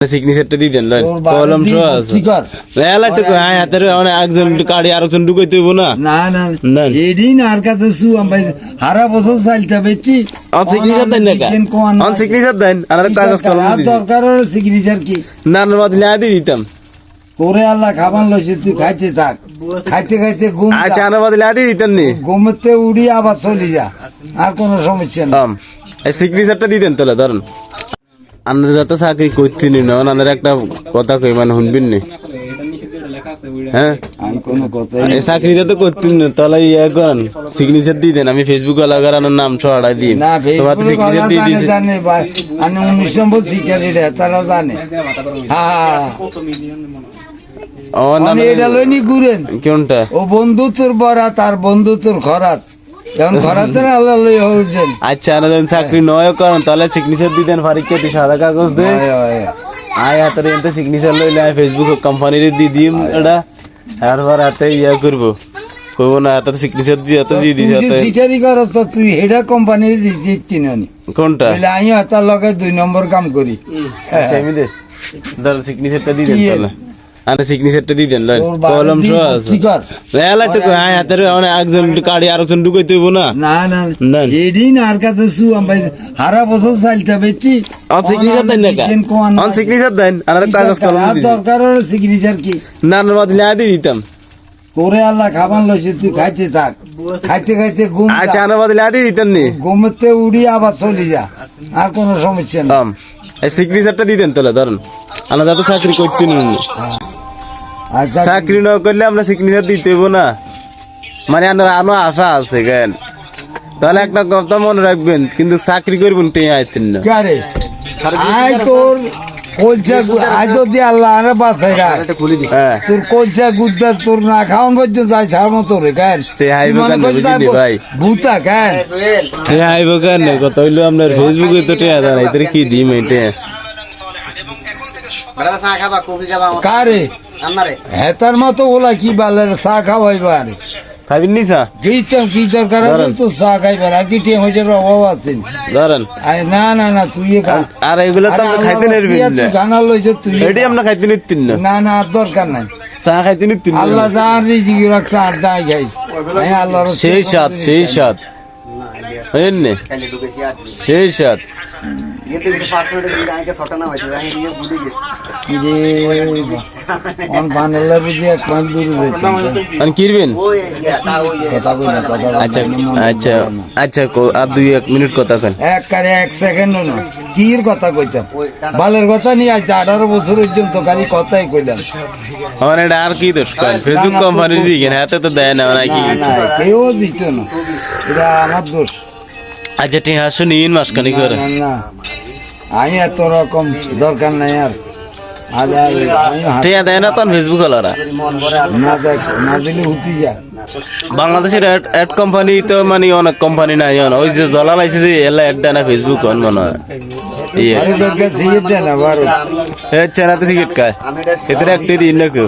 সিগনেচারটা দিয়ে দেন কলম সহ আছে এলাটুকু হাতের একজন কাড়ি আরেকজন ঢুকাইতে হইব না না এদিন আর কাছে হারা বছর চালতে পেয়েছি সিগনেচার দেন না সিগনেচার দেন আর কাগজ কলম দরকার সিগনেচার কি না বদলে দিয়ে দিতাম তোরে আল্লাহ খাবার লইছে তুই খাইতে থাক খাইতে খাইতে ঘুম আচ্ছা আনা বদলে দিয়ে দিতেন নি ঘুমতে উড়ি আবার চলে যা আর কোনো সমস্যা নেই সিগনেচারটা দিয়ে দেন তাহলে ধরেন আনার যাতে চাকরি করতেনি না আনার একটা কথা কই মানে শুনবেন নি হ্যাঁ এই চাকরি যাতে করতেন না তাহলে ইয়ে করেন সিগনেচার দিয়ে দেন আমি ফেসবুকে লাগার আনার নাম ছড়াই দিন তোমার সিগনেচার দিয়ে দিয়েছি জানে আমি 19 নম্বর সিটার এটা তারা জানে হ্যাঁ এটা লইনি ঘুরেন কোনটা ও বন্ধু তোর বরা তার বন্ধু তোর খরাত এখন খরাতের আল্লাহ লই হইছেন আচ্ছা না যখন চাকরি নয় করেন তাহলে সিগনেচার দিয়ে দেন ফারিককে সাদা কাগজ দে আয় হাতের এতে সিগনেচার লইলে ফেসবুক কোম্পানির দিয়ে দিম এটা এরপর হাতে ইয়া করবো কইব না এত সিগনেচার দিয়ে এত দিয়ে দিছে তুই সিটারি করস তো তুই হেডা কোম্পানির দিচ্ছি না কোনটা বলে আমি হাতার লগে 2 নম্বর কাম করি আমি দে দাঁড় সিগনেচারটা দিয়ে দেন তাহলে আরে সিগনেচারটা দিয়ে দেন কলম সহ আছে এলাটুকু হাতের একজন কাড়ি আরেকজন ঢুকাইতে হইব না না এদিন আর কাছে হারা বছর চালতে পেয়েছি সিগনেচার দেন না সিগনেচার দেন আর কাগজ কলম দরকার সিগনেচার কি না বদলে দিয়ে দিতাম তোরে আল্লাহ খাবার লইছে তুই খাইতে থাক খাইতে খাইতে ঘুম আচ্ছা আনা বদলে দিয়ে দিতেন নি ঘুমতে উড়ি আবার চলে যা আর কোনো সমস্যা নেই সিগনেচারটা দিয়ে দেন তাহলে ধরেন আমরা যাতে চাকরি করতে চাকরি না করলে আমরা সিগনেচার দিতে হইব না মানে আরো আশা আছে কেন তাহলে একটা কথা মনে রাখবেন কিন্তু চাকরি করবেন টেয়ে আইতেন না আয় তোর কলচা আজ যদি আল্লাহ আরে বাঁচাই তোর কলচা গুদ্দা তোর না খাওয়ান পর্যন্ত আয় ছাড় মতো রে কেন ভাই ভূতা কেন আইব কেন কথা হইলো আপনার ফেসবুকে তো টেয়া দেন এতে কি দিম এটা কারে হেতার মতো ওলা কি বালের চা খাওয়াইবার খাবিন নি চা কি দরকার আছে তো চা খাইবার আর কি টেম হইছে অভাব আছে ধরেন না না না তুই আর এগুলো তো খাইতে নেরবেন না গানা লইছ তুই এডি আমরা খাইতে নিতেন না না না দরকার নাই চা খাইতে নিতেন আল্লাহ জান রিজিক রাখছে আড্ডা খাইছ আমি আল্লাহর সেই সাত হইনে সেই সাত কিরবেন আচ্ছা আচ্ছা আচ্ছা আর 2-1 মিনিট কথা কেন এক সেকেন্ড কির কথা কইতাম বালের কথা নিয়ে আজ 18 বছর পর্যন্ত খালি কথাই কইলাম আর কি দোষ ফেসবুক কোম্পানি দিকে হাতে তো দেয় না নাকি কেউ দিত না এটা আমার দোষ আচ্ছা ঠিক আছে নিন মাসখানি করে না আমি এত রকম দরকার নাই আর টিয়া দেয় না তখন ফেসবুক ওলারা না দিলে উঠি যা বাংলাদেশের অ্যাড কোম্পানি তো মানে অনেক কোম্পানি নাই ওই যে দলাল আছে যে এলা অ্যাড দেয় না ফেসবুক মনে হয় চেনাতে সিগারেট খায় এদের একটা দিন না কেউ